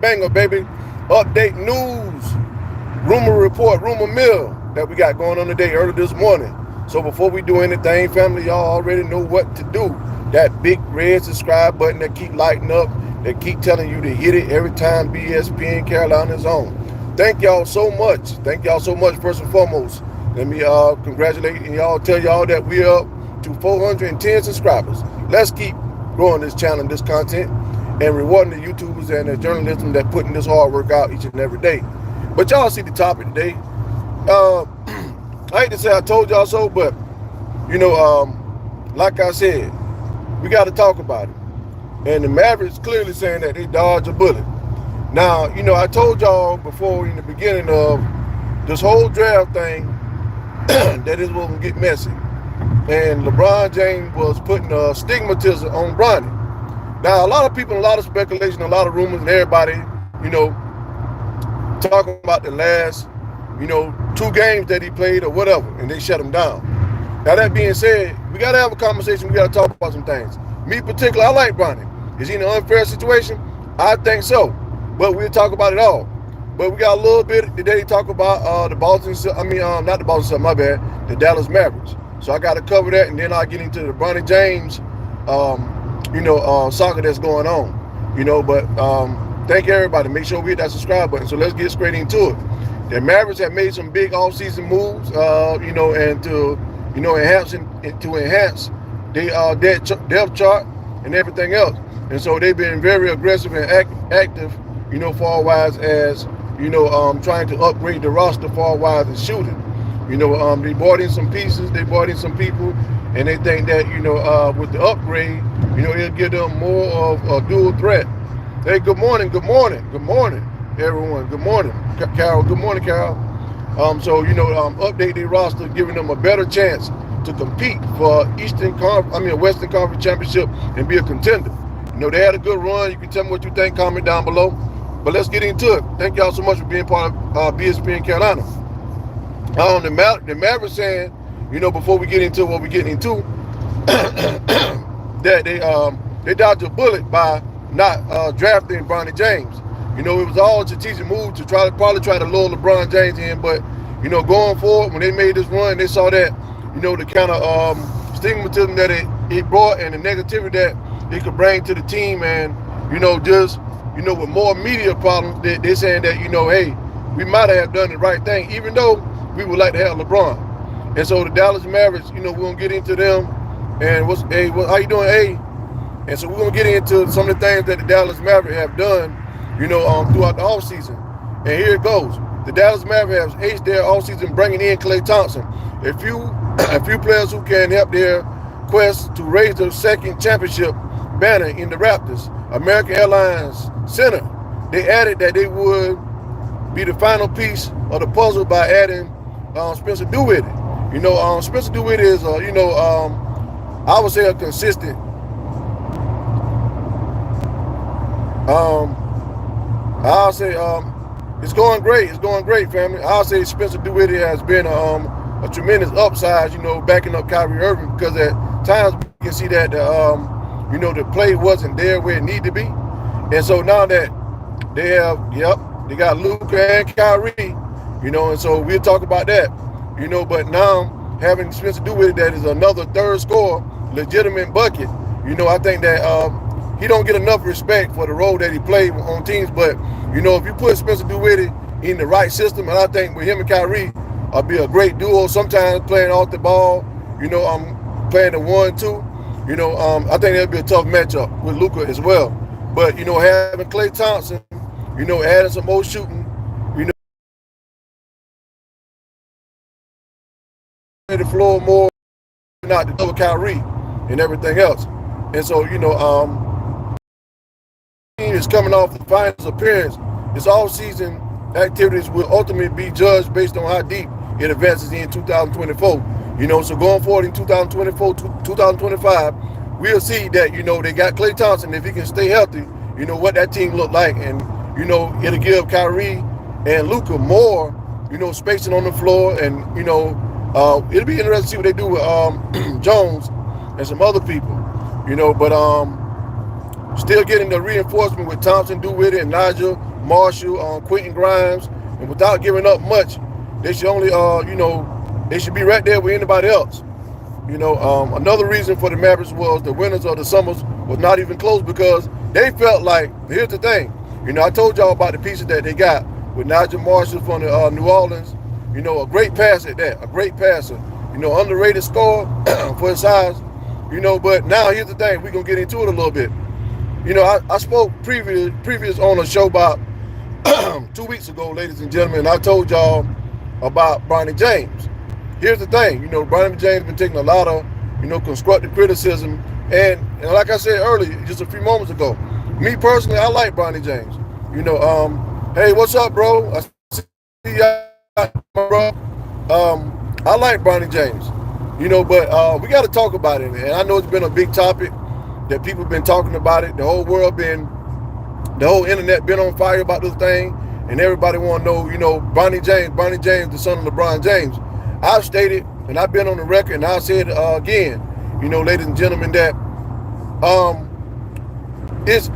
banger, baby. Update news, rumor report, rumor mill that we got going on today, early this morning. So before we do anything, family, y'all already know what to do. That big red subscribe button that keep lighting up, that keep telling you to hit it every time BSPN Carolina is on. Thank y'all so much. Thank y'all so much, first and foremost. Let me congratulate y'all, tell y'all that we're up to 410 subscribers. Let's keep growing this channel and this content and rewarding the YouTubers and the journalism that putting this hard work out each and every day. But y'all see the topic today. I hate to say I told y'all so, but like I said, we got to talk about it. And the Mavericks clearly saying that they dodged a bullet. Now, I told y'all before in the beginning of this whole draft thing that it was going to get messy. And LeBron James was putting a stigmatism on Bronny. Now, a lot of people, a lot of speculation, a lot of rumors, and everybody, talking about the last, 2 games that he played or whatever, and they shut him down. Now, that being said, we got to have a conversation. We got to talk about some things. Me, particularly, I like Bronny. Is he in an unfair situation? I think so. But we'll talk about it all. But we got a little bit today to talk about not the Boston Celtics, my bad, the Dallas Mavericks. So I got to cover that, and then I'll get into the Bronny James saga that's going on. But thank everybody. Make sure we hit that subscribe button. So let's get straight into it. The Mavericks have made some big offseason moves, and to enhance their depth chart and everything else. And so they've been very aggressive and active, far-wise as, trying to upgrade the roster far-wise and shooting. They brought in some pieces, they brought in some people, and they think that, with the upgrade, it'll give them more of a dual threat. Hey, good morning, everyone. Good morning, Carol. Good morning, Carol. Update their roster, giving them a better chance to compete for Western Conference Championship and be a contender. They had a good run. You can tell me what you think, comment down below. But let's get into it. Thank y'all so much for being part of BSPN Carolina. The Mavericks saying, before we get into what we're getting into, that they dodged a bullet by not drafting Bronny James. It was all a strategic move to probably try to lure LeBron James in, but going forward, when they made this run, they saw that the kind of stigmatism that it brought and the negativity that it could bring to the team, and with more media problems, they're saying that hey, we might have done the right thing, even though we would like to have LeBron. And so the Dallas Mavericks, we're gonna get into them. And how you doing, A? And so we're gonna get into some of the things that the Dallas Mavericks have done, throughout the offseason. And here it goes. The Dallas Mavericks have aced their offseason bringing in Klay Thompson. A few players who can help their quest to raise the second championship banner in the Raptors. American Airlines Center. They added that they would be the final piece of the puzzle by adding Spencer Dinwiddie. Spencer Dinwiddie is I would say a consistent I'll say it's going great, family. I'll say Spencer Dinwiddie has been a tremendous upside, backing up Kyrie Irving, because at times we can see that the play wasn't there where it needed to be. And so now that they got Luka and Kyrie, and so we'll talk about that, but now having Spencer Dinwiddie, that is another third scorer, legitimate bucket, I think that he don't get enough respect for the role that he played on teams. But, if you put Spencer Dinwiddie in the right system, and I think with him and Kyrie, will be a great duo, sometimes playing off the ball, playing the 1-2, I think that'll be a tough matchup with Luka as well. But, having Klay Thompson, adding some more shooting, the floor more, not to double Kyrie and everything else. And so, team is coming off the finals appearance. Its all-season activities will ultimately be judged based on how deep it advances in 2024. So going forward in 2024, 2025, we'll see that, they got Klay Thompson. If he can stay healthy, what that team look like. And, it'll give Kyrie and Luka more, spacing on the floor. And, it'll be interesting to see what they do with Jones and some other people, but still getting the reinforcement with Thompson, Dinwiddie, and Nigel Marshall, Quentin Grimes, and without giving up much, they should only, they should be right there with anybody else. Another reason for the Mavericks was the winners of the Summers was not even close because they felt like, here's the thing, I told y'all about the pieces that they got with Nigel Marshall from the New Orleans, a great passer at that, a great passer, underrated scorer for his size, but now here's the thing, we're going to get into it a little bit. I spoke previous on a show about 2 weeks ago, ladies and gentlemen, and I told y'all about Bronny James. Here's the thing, Bronny James been taking a lot of, constructive criticism, and like I said earlier, just a few moments ago, me personally, I like Bronny James. Hey, what's up, bro? I see you, bro. I like Bronny James, but we got to talk about it, and I know it's been a big topic that people have been talking about it. The whole internet been on fire about this thing, and everybody want to know, Bronny James, the son of LeBron James. I've stated, and I've been on the record, and I'll say it again, ladies and gentlemen, that it's,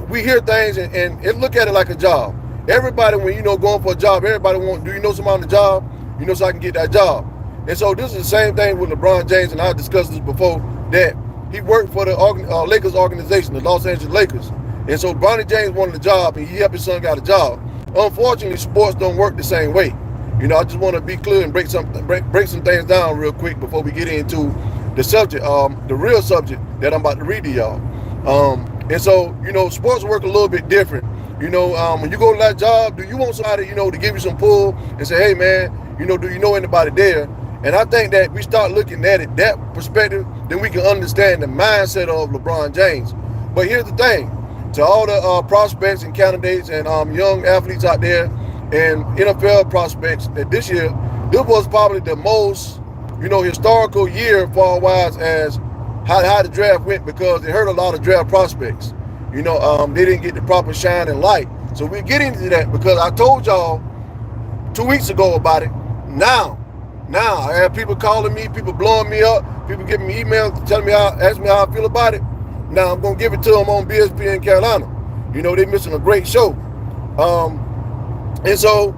we hear things and look at it like a job. Everybody, when, going for a job, everybody want, do you know somebody on the job? So I can get that job. And so this is the same thing with LeBron James, and I discussed this before, that he worked for the Lakers organization, the Los Angeles Lakers. And so Bronny James wanted a job, and he helped his son got a job. Unfortunately, sports don't work the same way. I just want to be clear and break some things down real quick before we get into the subject, the real subject that I'm about to read to y'all. And so, sports work a little bit different. When you go to that job, do you want somebody, to give you some pull and say, hey, man, do you know anybody there? And I think that we start looking at it, that perspective, then we can understand the mindset of LeBron James. But here's the thing, to all the prospects and candidates and young athletes out there, and NFL prospects, that this year, this was probably the most, historical year far-wise as how the draft went, because it hurt a lot of draft prospects. They didn't get the proper shine and light. So we're getting into that because I told y'all 2 weeks ago about it. Now, I have people calling me, people blowing me up, people giving me emails, telling me asking me how I feel about it. Now I'm gonna give it to them on BSP Carolina. They missing a great show. And so,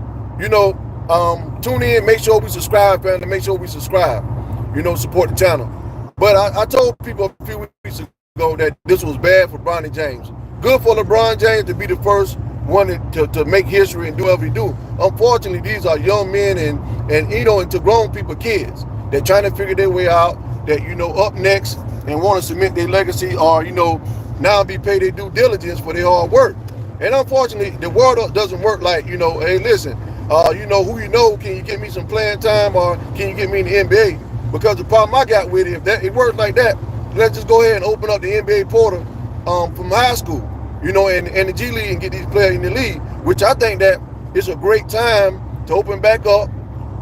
tune in, make sure we subscribe, family, make sure we subscribe, support the channel. But I told people a few weeks ago that this was bad for Bronny James. Good for LeBron James to be the first one to make history and do whatever he do. Unfortunately, these are young men and to grown people, kids. They're trying to figure their way out, that, up next and want to cement their legacy or, now be paid their due diligence for their hard work. And unfortunately, the world doesn't work like, hey, listen, who can you give me some playing time or can you get me in the NBA? Because the problem I got with it, if it works like that, let's just go ahead and open up the NBA portal from high school, and the G League and get these players in the league, which I think that it's a great time to open back up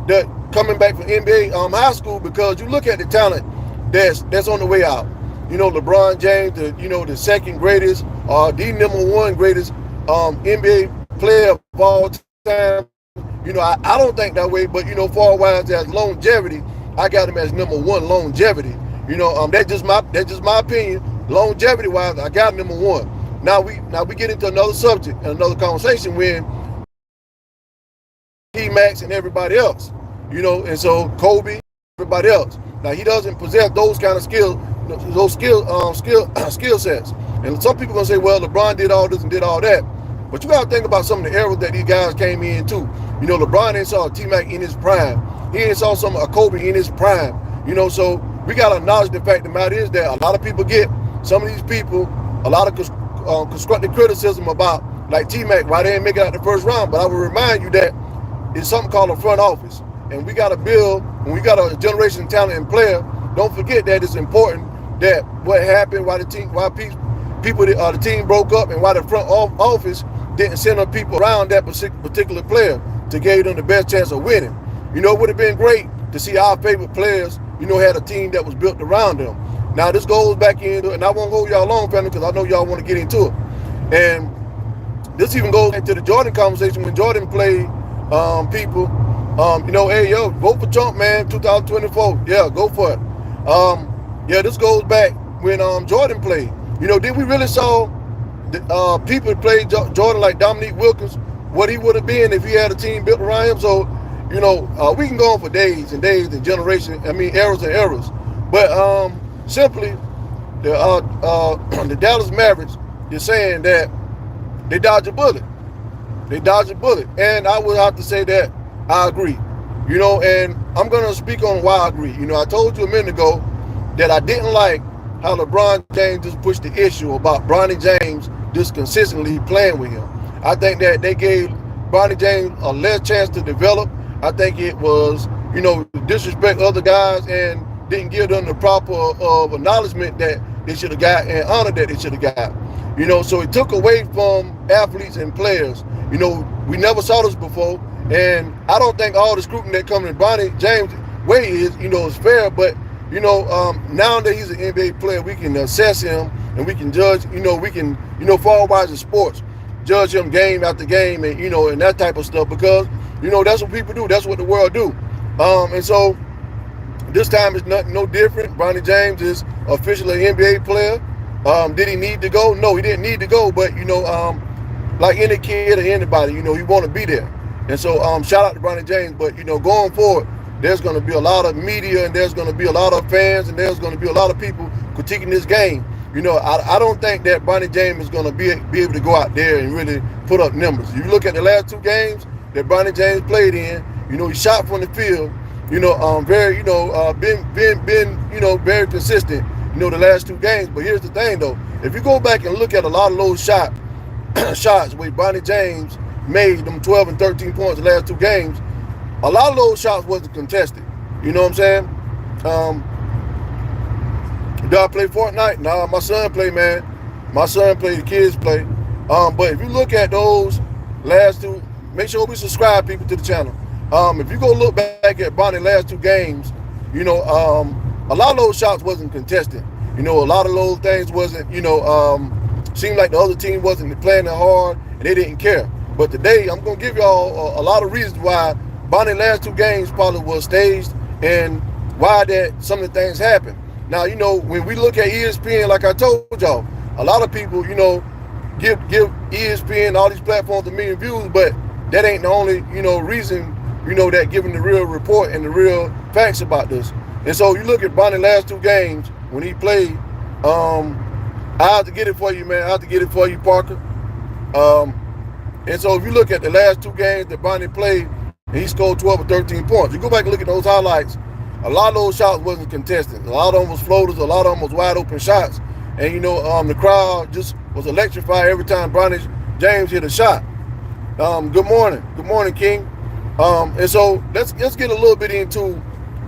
that coming back from NBA high school, because you look at the talent that's on the way out. LeBron James, the second greatest, the number one greatest NBA player of all time. I don't think that way, but far-wise as longevity, I got him as number one longevity. That's just my opinion. Longevity-wise, I got him number one. Now we get into another subject and another conversation when T-Max and everybody else, and so Kobe, everybody else. Now he doesn't possess those kind of skills, those skill sets. And some people gonna say, well, LeBron did all this and did all that. But you gotta think about some of the eras that these guys came in too. LeBron ain't saw T-Mac in his prime. He ain't saw some of Kobe in his prime. So we gotta acknowledge the fact of the matter is that a lot of people get, some of these people, a lot of constructive criticism about, like T-Mac, why they ain't make it out the first round. But I will remind you that it's something called a front office. And we gotta build, when we got a generation of talent and player, don't forget that it's important that what happened, why the team broke up, and why the front office didn't send up people around that particular player to give them the best chance of winning. It would have been great to see our favorite players, had a team that was built around them. Now this goes back into, and I won't hold y'all long, family, because I know y'all want to get into it. And this even goes into the Jordan conversation when Jordan played people. Hey, yo, vote for Trump, man, 2024. Yeah, go for it. This goes back when Jordan played. Did we really saw people played Jordan like Dominique Wilkins, what he would have been if he had a team built around him. So, we can go on for days and days and generations. I mean, eras and eras. But simply, the Dallas Mavericks is saying that they dodged a bullet. They dodged a bullet, and I would have to say that I agree. And I'm gonna speak on why I agree. I told you a minute ago that I didn't like how LeBron James just pushed the issue about Bronny James just consistently playing with him. I think that they gave Bronny James a less chance to develop. I think it was, disrespect other guys and didn't give them the proper acknowledgement that they should have got and honor that they should have got. So it took away from athletes and players. We never saw this before, and I don't think all the scrutiny that comes in Bronny James' way is fair. But now that he's an NBA player, we can assess him and we can judge. We can forward in sports, judge him game after game, and and that type of stuff, because that's what people do. That's what the world do. And so this time it's no different. Bronny James is officially an NBA player. Did he need to go? No, he didn't need to go. But like any kid or anybody, he want to be there. And so shout out to Bronny James. But going forward, there's going to be a lot of media, and there's going to be a lot of fans, and there's going to be a lot of people critiquing this game. I don't think that Bronny James is going to be able to go out there and really put up numbers. If you look at the last two games that Bronny James played in, he shot from the field. Very, been very consistent. The last two games. But here's the thing, though. If you go back and look at a lot of those shots where Bronny James made them 12 and 13 points the last two games, a lot of those shots wasn't contested. You know what I'm saying? Do I play Fortnite? Nah, my son play, man. My son play, the kids play. But if you look at those last two, make sure we subscribe, people, to the channel. If you go look back at Bronny's last two games, a lot of those shots wasn't contested. A lot of those things wasn't, seemed like the other team wasn't playing that hard and they didn't care. But today, I'm going to give y'all a lot of reasons why Bronny's last two games probably was staged and why that some of the things happened. Now, when we look at ESPN, like I told y'all, a lot of people, give ESPN, all these platforms, a million views, but that ain't the only, reason, that giving the real report and the real facts about this. And so you look at Bronny's last two games when he played. I have to get it for you, man. I have to get it for you, Parker. And so if you look at the last two games that Bronny played, and he scored 12 or 13 points. You go back and look at those highlights, a lot of those shots wasn't contested. A lot of them was floaters. A lot of them was wide open shots. And, the crowd just was electrified every time Bronny James hit a shot. Good morning. Good morning, King. And so let's get a little bit into,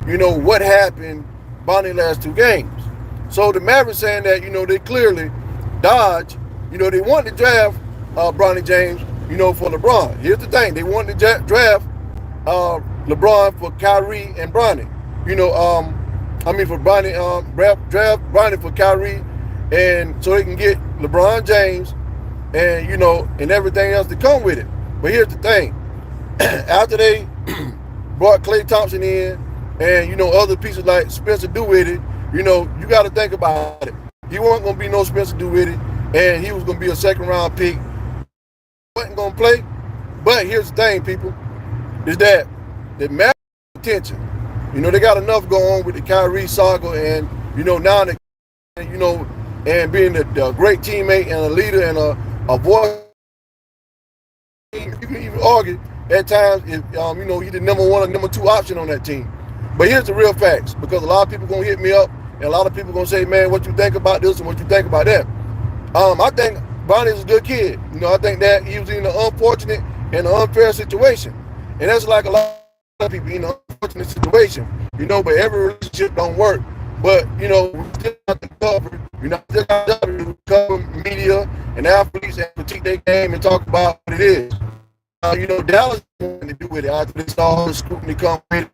what happened Bronny's last two games. So the Mavericks saying that, they clearly dodged, they wanted to draft Bronny James, for LeBron. Here's the thing. They wanted to draft LeBron for Kyrie and Bronny. For Bronny, draft Bronny for Kyrie, and so they can get LeBron James and, and everything else to come with it. But here's the thing. After they brought Klay Thompson in and, other pieces like Spencer Dinwiddie, you got to think about it. He wasn't going to be no Spencer Dinwiddie, and he was going to be a second-round pick. Wasn't going to play. But here's the thing, people, is that the Mavericks attention. They got enough going on with the Kyrie saga, and, now they, and being a great teammate and a leader and a voice. You can even argue at times if, he's the number one or number two option on that team. But here's the real facts, because a lot of people going to hit me up, and a lot of people going to say, man, what you think about this and what you think about that. I think Bronny is a good kid. I think that he was in an unfortunate and an unfair situation. And that's like a lot of people in an unfortunate situation, but every relationship don't work. But, we still have to cover, still have to cover media and athletes and critique their game and talk about what it is. Dallas wanted to do with it after they saw all the scrutiny come with it.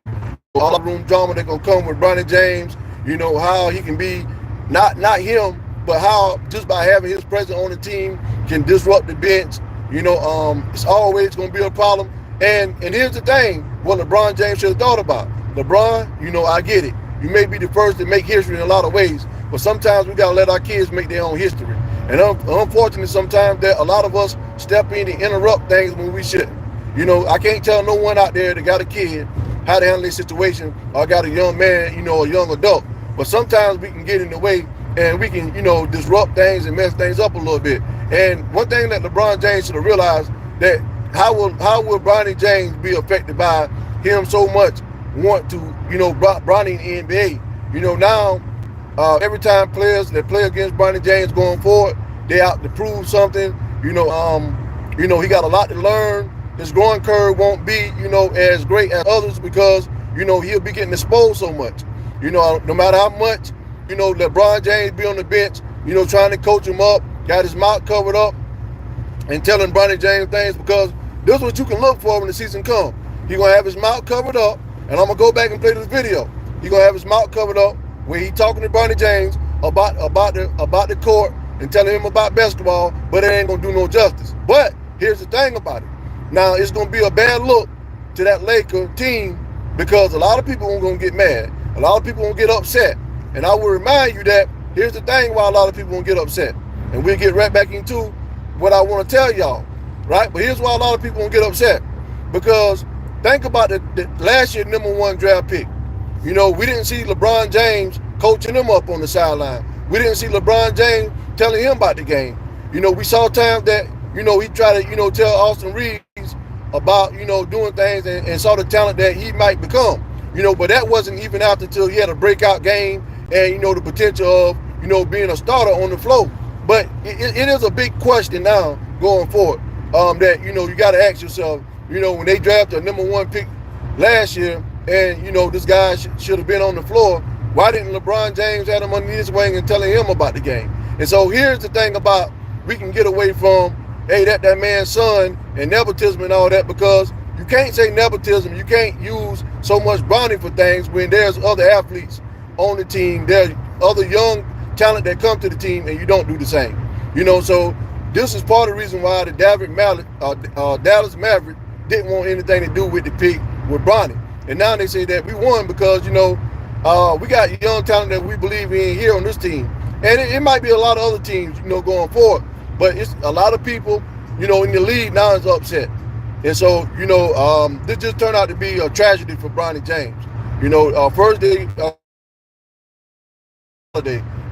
All the room drama they're going to come with Bronny James, how he can be, not him, but how just by having his presence on the team can disrupt the bench. It's always going to be a problem. And here's the thing, what LeBron James should have thought about. LeBron, I get it. You may be the first to make history in a lot of ways, but sometimes we got to let our kids make their own history. And unfortunately, sometimes that a lot of us step in and interrupt things when we shouldn't. I can't tell no one out there that got a kid how to handle this situation, or got a young man, a young adult. But sometimes we can get in the way and we can, disrupt things and mess things up a little bit. And one thing that LeBron James should have realized, that how will Bronny James be affected by him so much want to, Bronny in the NBA. Now every time players that play against Bronny James going forward, they out to prove something. He got a lot to learn. His growing curve won't be, as great as others because, he'll be getting exposed so much. No matter how much, LeBron James be on the bench, trying to coach him up, got his mouth covered up and telling Bronny James things, because this is what you can look for when the season comes. He's going to have his mouth covered up, and I'm going to go back and play this video. He's going to have his mouth covered up where he's talking to Bronny James about the court and telling him about basketball, but it ain't going to do no justice. But here's the thing about it. Now, it's going to be a bad look to that Laker team because a lot of people are going to get mad. A lot of people are going to get upset. And I will remind you that here's the thing why a lot of people are going to get upset. And we'll get right back into what I want to tell y'all, right? But here's why a lot of people are going to get upset. Because think about the last year #1 draft pick. We didn't see LeBron James coaching him up on the sideline. We didn't see LeBron James telling him about the game. We saw times that, he tried to, tell Austin Reeves about, doing things and saw the talent that he might become. But that wasn't even out until he had a breakout game and, the potential of, being a starter on the floor. But it is a big question now going forward that, you got to ask yourself, when they drafted a #1 pick last year and, this guy should have been on the floor, why didn't LeBron James have him under his wing and telling him about the game? And so here's the thing about, we can get away from, hey, that man's son and nepotism and all that, because you can't say nepotism. You can't use so much Bronny for things when there's other athletes on the team. There's other young talent that come to the team and you don't do the same. So this is part of the reason why the Dallas Mavericks didn't want anything to do with the pick with Bronny. And now they say that we won because, we got young talent that we believe in here on this team. And it might be a lot of other teams, going forward. But it's a lot of people, in the league now is upset. And so, this just turned out to be a tragedy for Bronny James. First day,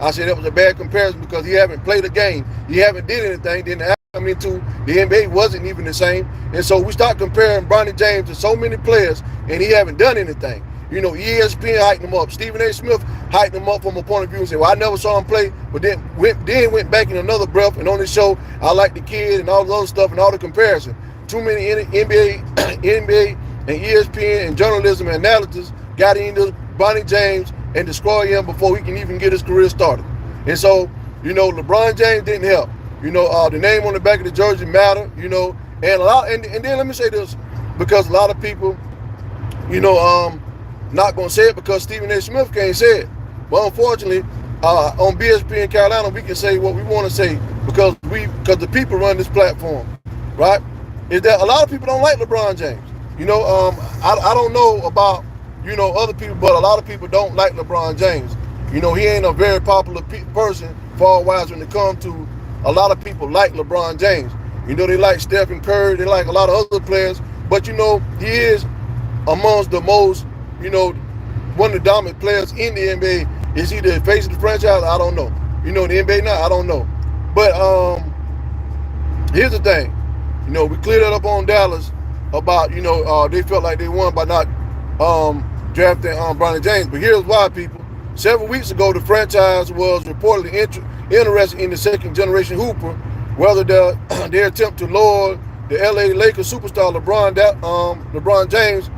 I said that was a bad comparison because he haven't played a game. He haven't did anything. Didn't come into the NBA wasn't even the same. And so we start comparing Bronny James to so many players and he haven't done anything. ESPN hyped him up. Stephen A. Smith hyped him up from a point of view and said, well, I never saw him play, but then went back in another breath and on his show, I like the kid and all the other stuff and all the comparison. Too many NBA and ESPN and journalism and analysis got into Bronny James and destroy him before he can even get his career started. And so, LeBron James didn't help. The name on the back of the jersey mattered, and then let me say this, because a lot of people, not gonna say it because Stephen A. Smith can't say it. But unfortunately, on BSP in Carolina, we can say what we want to say because the people run this platform, right? Is that a lot of people don't like LeBron James. I don't know about other people, but a lot of people don't like LeBron James. He ain't a very popular person far-wise when it comes to a lot of people like LeBron James. They like Stephen Curry, they like a lot of other players, but he is amongst the most, one of the dominant players in the NBA. Is he the face of the franchise? I don't know. The NBA now, I don't know. But here's the thing. We cleared that up on Dallas about, they felt like they won by not drafting Bronny James. But here's why, people. Several weeks ago, the franchise was reportedly interested in the second generation hooper, whether their attempt to lure the LA Lakers superstar LeBron James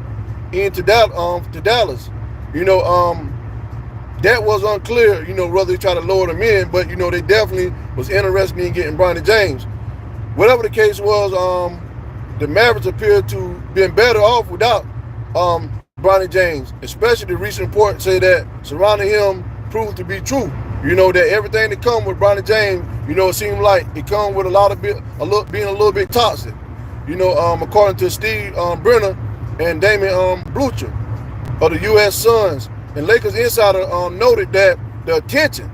into to Dallas. That was unclear, whether they try to lure them in, but they definitely was interested in getting Bronny James. Whatever the case was, the Mavericks appeared to been better off without Bronny James, especially the recent reports say that surrounding him proved to be true. That everything that come with Bronny James, it seemed like it come with being a little bit toxic. According to Steve Brenner and Damon Blucher of the U.S. Suns, and Lakers insider noted that the attention,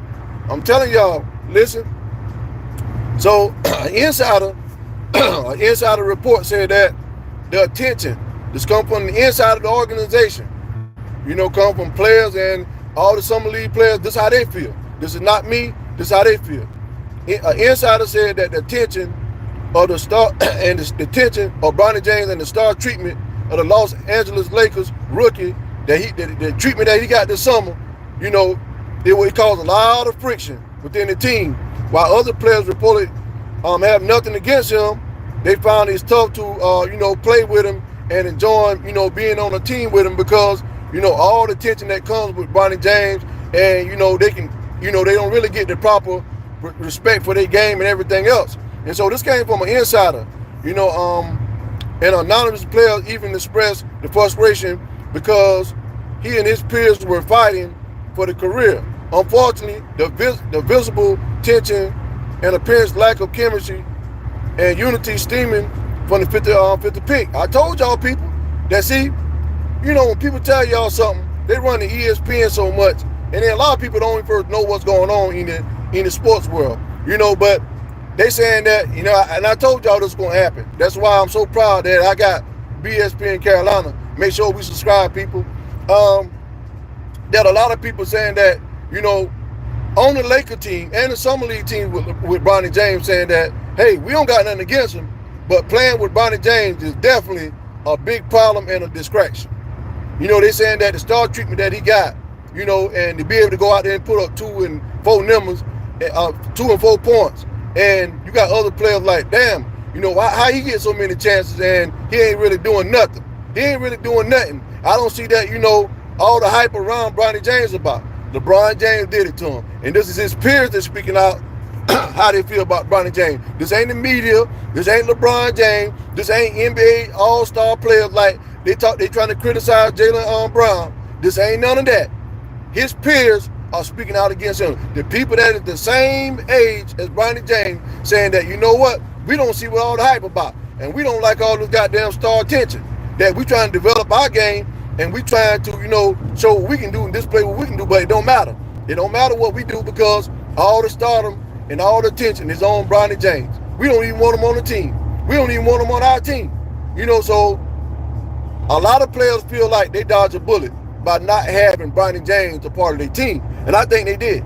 I'm telling y'all, listen, So insider an insider report said that the attention that's come from the inside of the organization, come from players and all the summer league players. This is how they feel. This is not me. This is how they feel. An insider said that the attention of the star and the attention of Bronny James and the star treatment of the Los Angeles Lakers rookie, the treatment that he got this summer, it caused a lot of friction within the team. While other players reported have nothing against him, they found it's tough to play with him and enjoy being on a team with him because all the tension that comes with Bronny James, and they don't really get the proper respect for their game and everything else. And so this came from an insider, an anonymous player even expressed the frustration because he and his peers were fighting for the career. Unfortunately, the visible tension and apparent lack of chemistry and unity stemming from the 50 pick. I told y'all people that, see, when people tell y'all something, they run the ESPN so much, and then a lot of people don't even first know what's going on in the sports world, but they saying that, and I told y'all this was going to happen. That's why I'm so proud that I got BSPN Carolina. Make sure we subscribe, people. That a lot of people saying that, on the Laker team and the Summer League team with Bronny James saying that, hey, we don't got nothing against him, but playing with Bronny James is definitely a big problem and a distraction. They saying that the star treatment that he got, and to be able to go out there and put up 2 and 4 numbers, 2 and 4 points, and you got other players like, damn, how he get so many chances and he ain't really doing nothing. He ain't really doing nothing. I don't see that, all the hype around Bronny James about. LeBron James did it to him. And this is his peers that's speaking out how they feel about Bronny James. This ain't the media. This ain't LeBron James. This ain't NBA all-star players like they trying to criticize Jaylen Brown. This ain't none of that. His peers are speaking out against him. The people that are the same age as Bronny James saying that, what? We don't see what all the hype about. And we don't like all this goddamn star attention. That we trying to develop our game and we trying to, show what we can do and display what we can do, but it don't matter. It don't matter what we do because all the stardom and all the attention is on Bronny James. We don't even want him on the team. We don't even want him on our team. So a lot of players feel like they dodged a bullet by not having Bronny James a part of their team. And I think they did.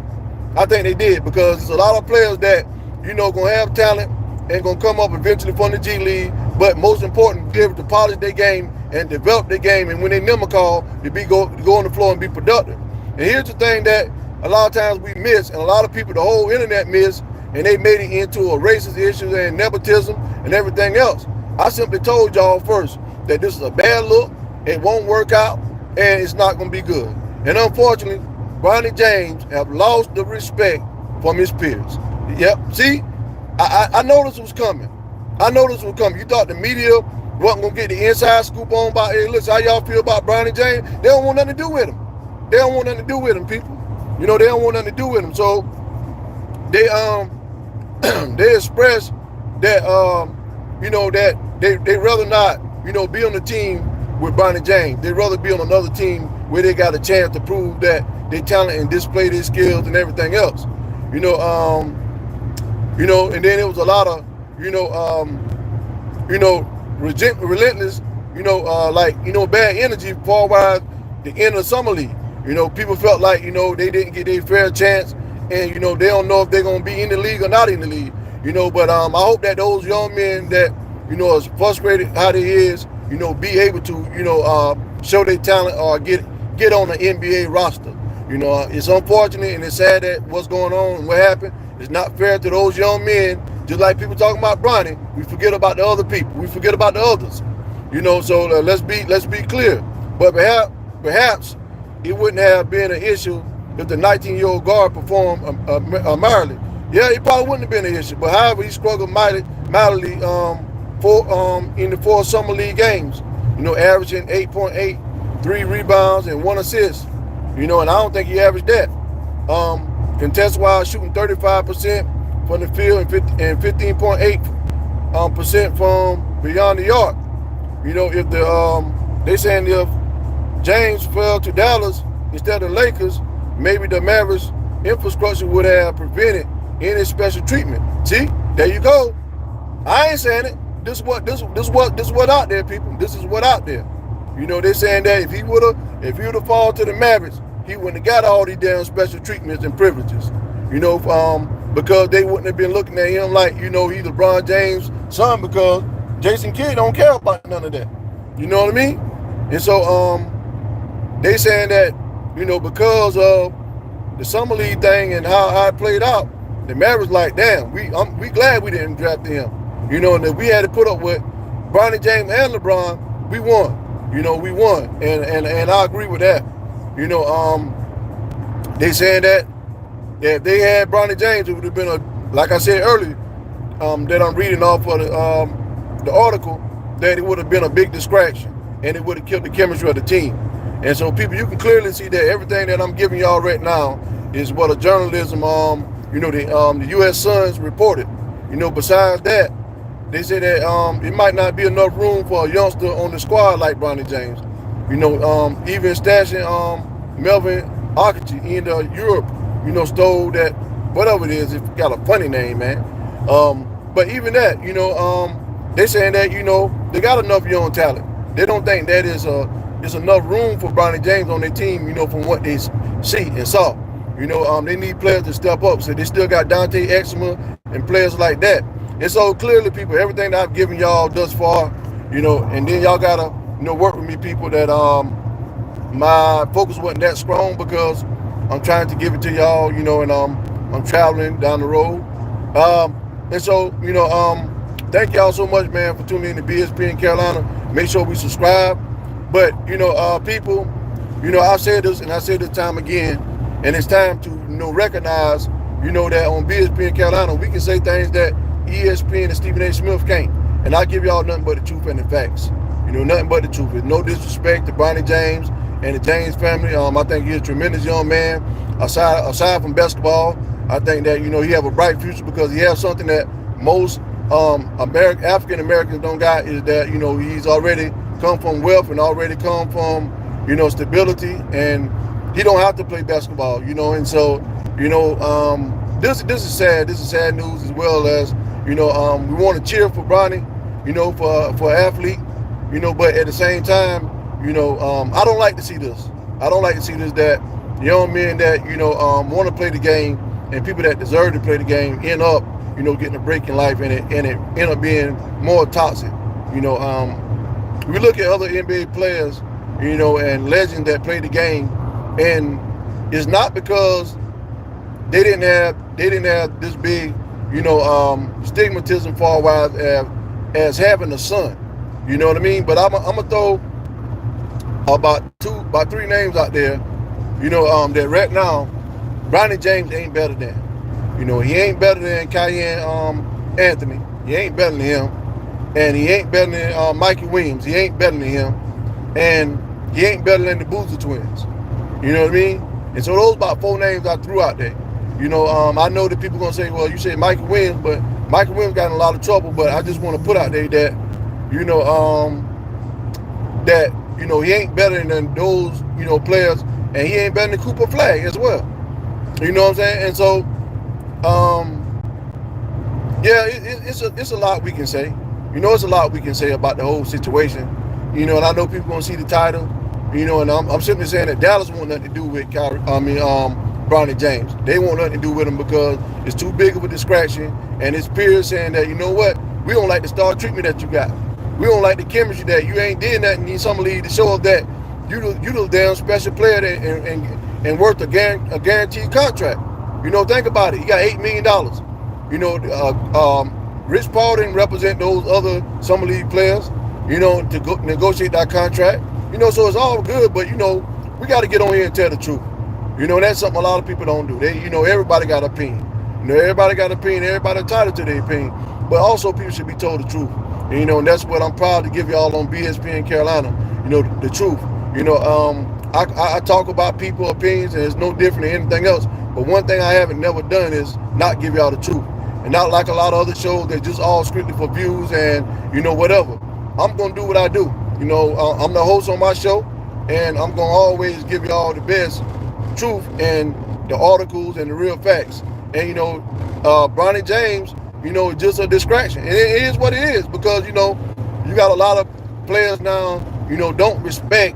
I think they did because there's a lot of players that, gonna have talent and gonna come up eventually from the G League, but most important, be able to polish their game and develop their game, and when they number call, to go on the floor and be productive. And here's the thing that a lot of times we miss, and a lot of people, the whole internet miss, and they made it into a racist issue and nepotism and everything else. I simply told y'all first that this is a bad look, it won't work out, and it's not going to be good. And unfortunately, Bronny James have lost the respect from his peers. Yep, see, I know this was coming. I know this was coming. You thought the media wasn't going to get the inside scoop on about, hey, listen, how y'all feel about Bronny James? They don't want nothing to do with him. They don't want nothing to do with him, people. They don't want nothing to do with him. So they they expressed that that they rather not be on the team with Bronny James. They'd rather be on another team where they got a chance to prove that they talent and display their skills and everything else. And then it was a lot of relentless, bad energy forward the end of the summer league. People felt like, they didn't get their fair chance, and, they don't know if they're going to be in the league or not in the league, but I hope that those young men that, as frustrated how they is, be able to, show their talent or get on the NBA roster. It's unfortunate and it's sad that what's going on and what happened. It's not fair to those young men. Just like people talking about Bronny, we forget about the other people. We forget about the others. So let's be clear. But perhaps it wouldn't have been an issue if the 19-year-old guard performed mildly. Yeah, it probably wouldn't have been an issue. But however, he struggled mildly in the 4 summer league games. Averaging 8.8, 3 rebounds and 1 assist. And I don't think he averaged that. Contest-wise, shooting 35% from the field and 15.8% from beyond the arc. If they saying if James fell to Dallas instead of Lakers, maybe the Mavericks infrastructure would have prevented any special treatment. See, There you go. I ain't saying it. This is what out there, people. This is what out there. They're saying that if he would have fallen to the Mavericks, he wouldn't have got all these damn special treatments and privileges. Because they wouldn't have been looking at him like, he's LeBron James' son, because Jason Kidd don't care about none of that. You know what I mean? And so they saying that, because of the summer league thing and how it played out, the Mavericks like, damn, we glad we didn't draft him. And if we had to put up with Bronny James and LeBron, we won. We won. And I agree with that. They saying that if they had Bronny James, it would have been like I said earlier, that I'm reading off of the article, that it would have been a big distraction and it would have killed the chemistry of the team. And so, people, you can clearly see that everything that I'm giving y'all right now is what a journalism, the U.S. Suns reported. Besides that, they say that it might not be enough room for a youngster on the squad like Bronny James. Even stashing Melvin Akachi into Europe, stole that, whatever it is, it got a funny name, man. But even that, they're saying that, they got enough young talent. They don't think that is enough room for Bronny James on their team, from what they see and saw. They need players to step up. So they still got Dante Exuma and players like that. And so clearly, people, everything that I've given y'all thus far, and then y'all gotta, work with me, people, that my focus wasn't that strong, because I'm trying to give it to y'all, and I'm traveling down the road. And so, thank y'all so much, man, for tuning in to BSP in Carolina. Make sure we subscribe. But, people, I've said this and I said this time again, and it's time to, recognize, that on BSP in Carolina, we can say things that ESPN and Stephen A. Smith can't. And I give y'all nothing but the truth and the facts. Nothing but the truth. There's no disrespect to Bronny James and the James family. I think he's a tremendous young man. Aside from basketball, I think that, he have a bright future, because he has something that most African Americans don't got, is that, he's already come from wealth and already come from, stability, and he don't have to play basketball, and so, this is sad. This is sad news, as well as, we want to cheer for Bronny, for an athlete, but at the same time, I don't like to see this. I don't like to see this, that young men that, want to play the game, and people that deserve to play the game end up, getting a break in life, and it end up being more toxic. We look at other NBA players, and legends that play the game, and it's not because they didn't have this big, stigmatism far wise as having a son. You know what I mean? But I'm gonna throw about three names out there, that right now, Bronny James ain't better than. He ain't better than Cayenne Anthony. He ain't better than him. And he ain't better than Mikey Williams. He ain't better than him. And he ain't better than the Boozer twins. You know what I mean? And so those about four names I threw out there. I know that people gonna say, well, you said Mikey Williams, but Mikey Williams got in a lot of trouble. But I just want to put out there that, he ain't better than those, players, and he ain't better than Cooper Flag as well. You know what I'm saying? And so, it's a lot we can say. It's a lot we can say about the whole situation. And I know people gonna see the title. And I'm simply saying that Dallas want nothing to do with Bronny James. They want nothing to do with him because it's too big of a distraction. And his peers saying that, we don't like the star treatment that you got. We don't like the chemistry that you ain't did nothing in some league to show us that you the damn special player and worth a guaranteed contract. Think about it. He got $8 million. Rich Paul didn't represent those other summer league players, to go negotiate that contract. So it's all good, but we got to get on here and tell the truth. That's something a lot of people don't do. They, everybody got an opinion. Everybody got an opinion. Everybody entitled to their opinion. But also people should be told the truth. And that's what I'm proud to give y'all on BSP in Carolina. The truth. I talk about people's opinions, and it's no different than anything else. But one thing I haven't never done is not give y'all the truth. And not like a lot of other shows that just all strictly for views and, whatever. I'm going to do what I do. I'm the host on my show, and I'm going to always give y'all the best truth and the articles and the real facts. And, Bronny James, it's just a distraction. And it is what it is because, you got a lot of players now, don't respect,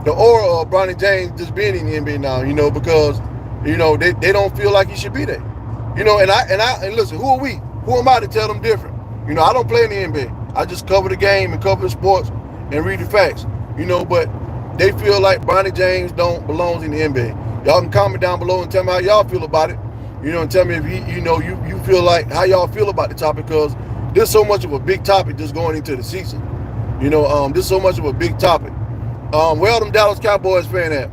the aura of Bronny James just being in the NBA now, because, they don't feel like he should be there. And listen, who are we? Who am I to tell them different? I don't play in the NBA. I just cover the game and cover the sports and read the facts. But they feel like Bronny James don't belong in the NBA. Y'all can comment down below and tell me how y'all feel about it. And tell me if you feel like how y'all feel about the topic, because there's so much of a big topic just going into the season. There's so much of a big topic. Where all them Dallas Cowboys fan at?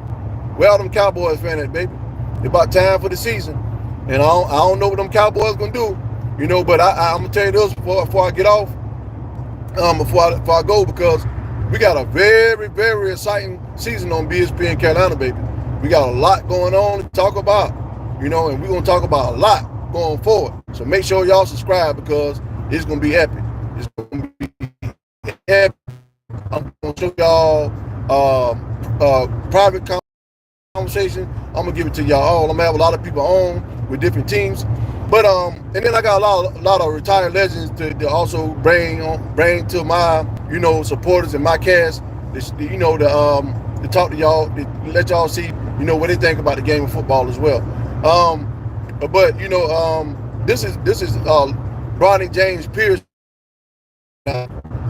Where all them Cowboys fan at, baby? It's about time for the season. And I don't know what them Cowboys gonna do, but I'm gonna tell you this before I get off, before I go, because we got a very, very exciting season on BSP in Carolina, baby. We got a lot going on to talk about, and we're gonna talk about a lot going forward. So make sure y'all subscribe because it's gonna be epic. It's gonna be epic. I'm gonna show y'all private conversation. I'm gonna give it to y'all all. I'm gonna have a lot of people on with different teams, but and then I got a lot of retired legends to also bring to my supporters and my cast, to talk to y'all, to let y'all see what they think about the game of football as well. But this is Bronny James Pierce.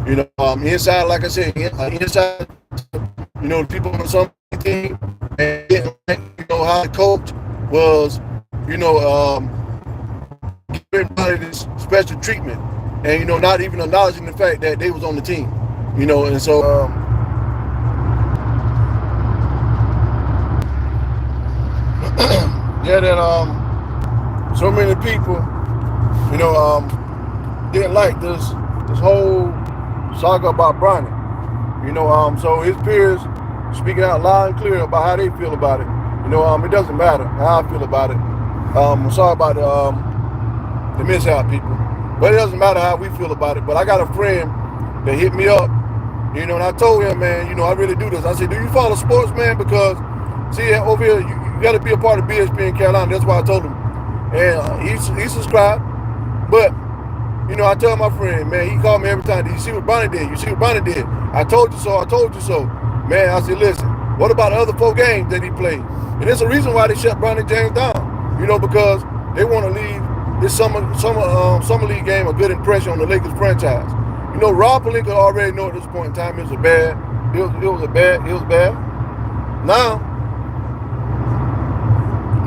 Inside, like I said, inside, the people on some team, and how the coach was, giving everybody this special treatment, and not even acknowledging the fact that they was on the team, and so that so many people, didn't like this whole saga about Bronny, so his peers speaking out loud and clear about how they feel about it. It doesn't matter how I feel about it. I'm sorry about the mishap, people, but it doesn't matter how we feel about it. But I got a friend that hit me up, and I told him, man, I really do this. I said, do you follow sports, man? Because see, over here, you got to be a part of BSP in Carolina. That's why I told him, and he subscribed. But I tell my friend, man, he called me every time. Did you see what Bronny did? You see what Bronny did? I told you so. I told you so. Man, I said, listen, what about the other 4 games that he played? And there's a reason why they shut Bronny James down. Because they want to leave this summer league game a good impression on the Lakers franchise. Rob Pelinka already know at this point in time it was bad.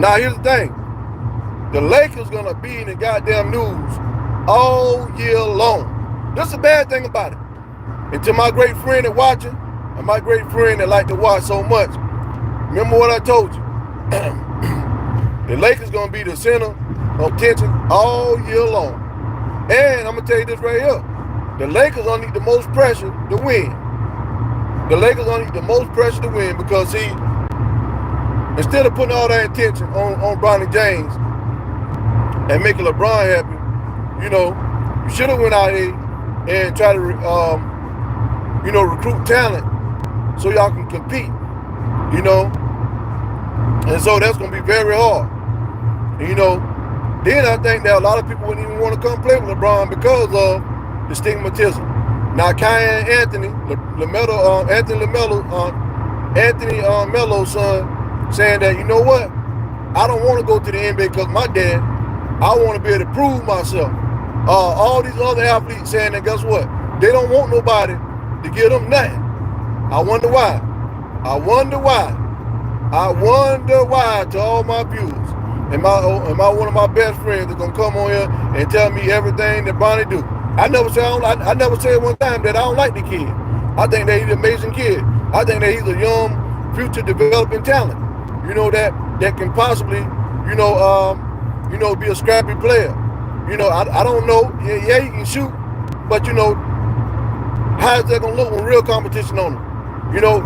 Now here's the thing. The Lakers gonna be in the goddamn news all year long. That's the bad thing about it. And to my great friend that watching, and my great friend that like to watch so much, remember what I told you. The Lakers gonna be the center of attention all year long. And I'm gonna tell you this right here. The Lakers gonna need the most pressure to win. The Lakers gonna need the most pressure to win because see, instead of putting all that attention on Bronny James and making LeBron happy, you should have went out here and tried to recruit talent so y'all can compete, and so that's gonna be very hard. Then I think that a lot of people wouldn't even want to come play with LeBron because of the stigmatism. Now, Anthony Melo's son, saying that, you know what, I don't want to go to the NBA because my dad, I want to be able to prove myself. All these other athletes saying that, guess what, they don't want nobody to give them nothing. I wonder why. I wonder why to all my viewers. And one of my best friends is gonna come on here and tell me everything that Bronny do. I never said one time that I don't like the kid. I think that he's an amazing kid. I think that he's a young, future developing talent. That can possibly, be a scrappy player. I don't know. Yeah, he can shoot, but how is that gonna look when real competition on him?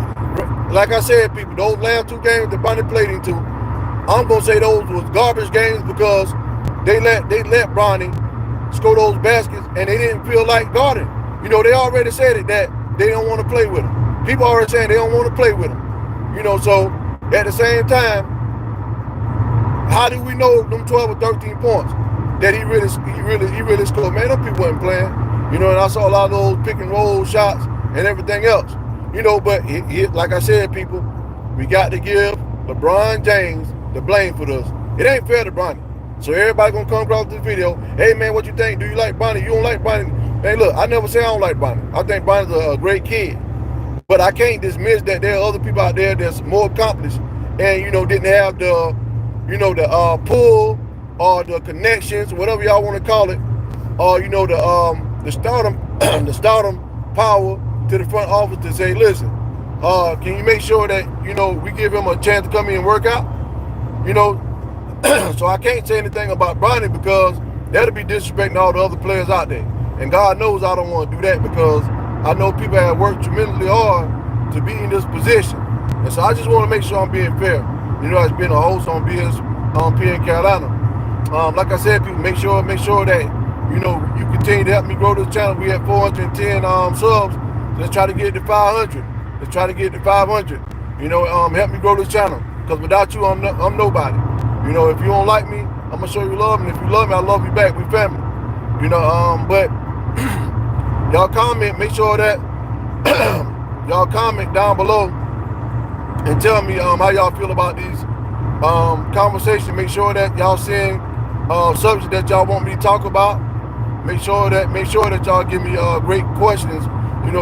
Like I said, people, those last 2 games that Bronny played into, I'm gonna say those was garbage games because they let Bronny score those baskets and they didn't feel like guarding. They already said it that they don't want to play with him. People already saying they don't want to play with him. So at the same time, How do we know them 12 or 13 points that he really scored? Man, them people wasn't playing. And I saw a lot of those pick and roll shots and everything else. But like I said, people, we got to give LeBron James the blame for this. It ain't fair to Bronny. So everybody gonna come across this video. Hey man, what you think? Do you like Bronny? You don't like Bronny? Hey, look, I never say I don't like Bronny. I think Bronny's a great kid. But I can't dismiss that there are other people out there that's more accomplished and didn't have the the pull or the connections, whatever y'all want to call it, or the stardom the stardom power to the front office to say, listen, can you make sure that we give him a chance to come in and work out? So I can't say anything about Bronny because that'll be disrespecting all the other players out there. And God knows I don't want to do that because I know people have worked tremendously hard to be in this position. And so I just want to make sure I'm being fair. As being a host on PN Carolina. Like I said, people, make sure that you continue to help me grow this channel. We have 410 subs. Let's try to get to 500. Let's try to get to 500. Help me grow this channel. Because without you, I'm nobody. If you don't like me, I'm gonna show you love, and if you love me, I love you back. We family. But y'all comment. Make sure that y'all comment down below and tell me how y'all feel about these conversations. Make sure that y'all seeing subjects that y'all want me to talk about. Make sure that y'all give me great questions.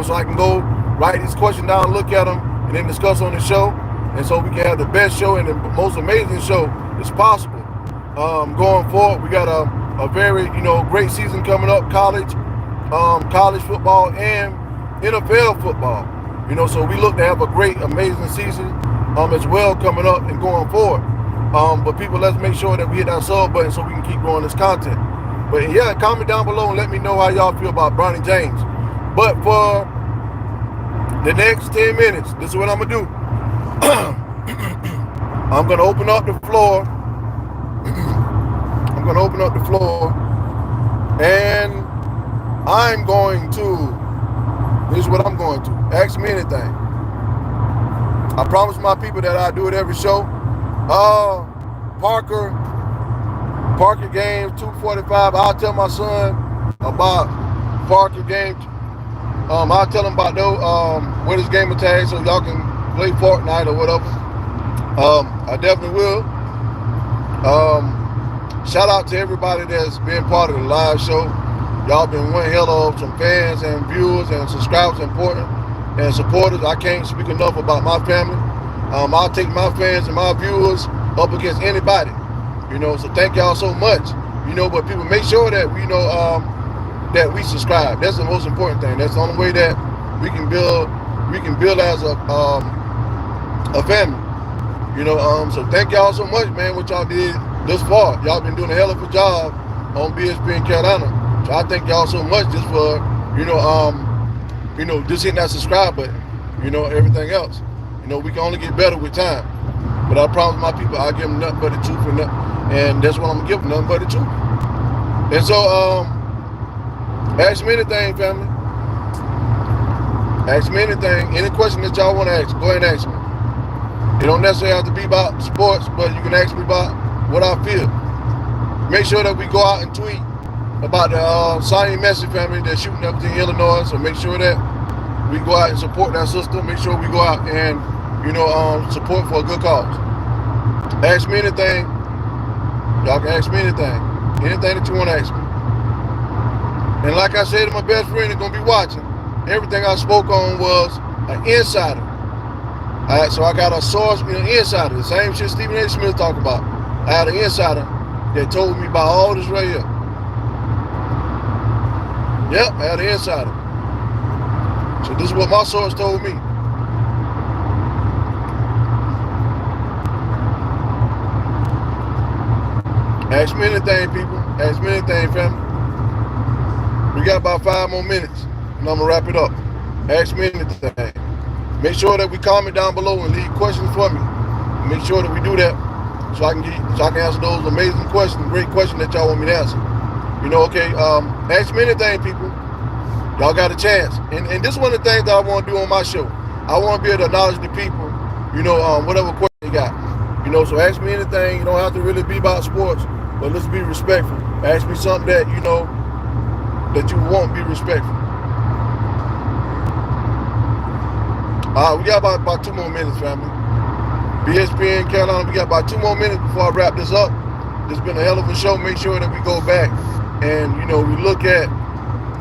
So I can go write these questions down, look at them, and then discuss on the show. And so we can have the best show and the most amazing show as possible. Going forward, we got a very great season coming up, college football and NFL football. So we look to have a great, amazing season as well coming up and going forward. But people, let's make sure that we hit that sub button so we can keep growing this content. But yeah, comment down below and let me know how y'all feel about Bronny James. But for the next 10 minutes, this is what I'm gonna do. I'm gonna open up the floor. And I'm going to, this is what I'm going to, ask me anything. I promise my people that I do it every show. Parker games, 2:45. I'll tell my son about Parker games. I'll tell him about what his game tag so y'all can play Fortnite or whatever. I definitely will. Shout out to everybody that's been part of the live show. Y'all been one hell of some fans and viewers and subscribers and supporters. I can't speak enough about my family. I'll take my fans and my viewers up against anybody. So thank y'all so much. But people, make sure that that we subscribe. That's the most important thing. That's the only way that we can build as a family. So thank y'all so much, man, what y'all did this far. Y'all been doing a hell of a job on BSP in Carolina. So I thank y'all so much just for, just hitting that subscribe button, everything else. We can only get better with time. But I promise my people I'll give them nothing but the truth and that's what I'm gonna give them, nothing but the truth. And so ask me anything, family. Ask me anything. Any question that y'all want to ask, go ahead and ask me. It don't necessarily have to be about sports, but you can ask me about what I feel. Make sure that we go out and tweet about the Sonny Messi family that's shooting up in Illinois. So make sure that we go out and support that sister. Make sure we go out and support for a good cause. Ask me anything. Y'all can ask me anything. Anything that you want to ask me. And like I said to my best friend that's gonna be watching, everything I spoke on was an insider. So I got a source, insider, the same shit Stephen A. Smith talked about. I had an insider that told me about all this right here. Yep, I had an insider. So this is what my source told me. Ask me anything, people. Ask me anything, family. We got about 5 more minutes, and I'm gonna wrap it up. Ask me anything. Make sure that we comment down below and leave questions for me. Make sure that we do that so I can answer those amazing questions, great questions that y'all want me to answer. Okay, ask me anything, people. Y'all got a chance. And this is one of the things that I want to do on my show. I want to be able to acknowledge the people, whatever question they got. You know, so ask me anything. You don't have to really be about sports, but let's be respectful. Ask me something that you know that you won't be respectful. We got about 2 more minutes, family. BSPN Carolina, we got about 2 more minutes before I wrap this up. It's been a hell of a show. Make sure that we go back and, you know, we look at,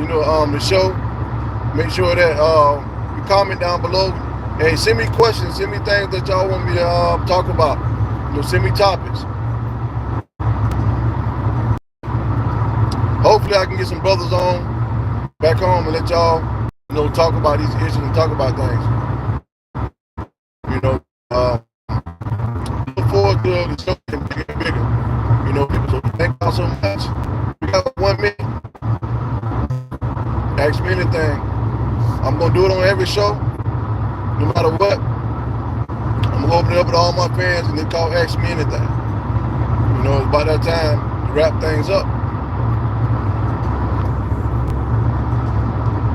you know, the show. Make sure that you comment down below. Hey, send me questions. Send me things that y'all want me to talk about. You know, send me topics. Hopefully I can get some brothers on back home and let y'all, you know, talk about these issues and talk about things. You know, look forward to the show getting bigger and bigger. You know, people, so thank y'all so much. We got 1 minute. Ask me anything. I'm going to do it on every show, no matter what. I'm going to open it up to all my fans and they call Ask Me Anything. You know, it's about that time to wrap things up.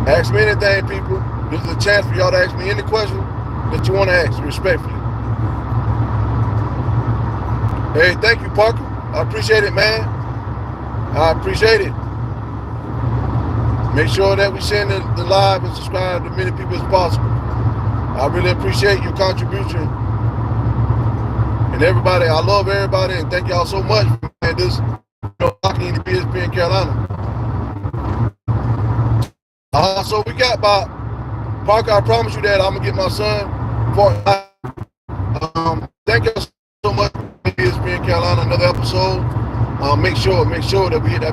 Ask me anything, people. This is a chance for y'all to ask me any question that you want to ask, respectfully. Hey, thank you, Parker. I appreciate it, man. I appreciate it. Make sure that we send the live and subscribe to as many people as possible. I really appreciate your contribution. And everybody, I love everybody, and thank y'all so much for this, you know, locking in the BSPN Carolina. So we got about, Parker, I promise you that I'm going to get my son for thank y'all so much for BSPN Carolina, another episode. Make sure that we hit that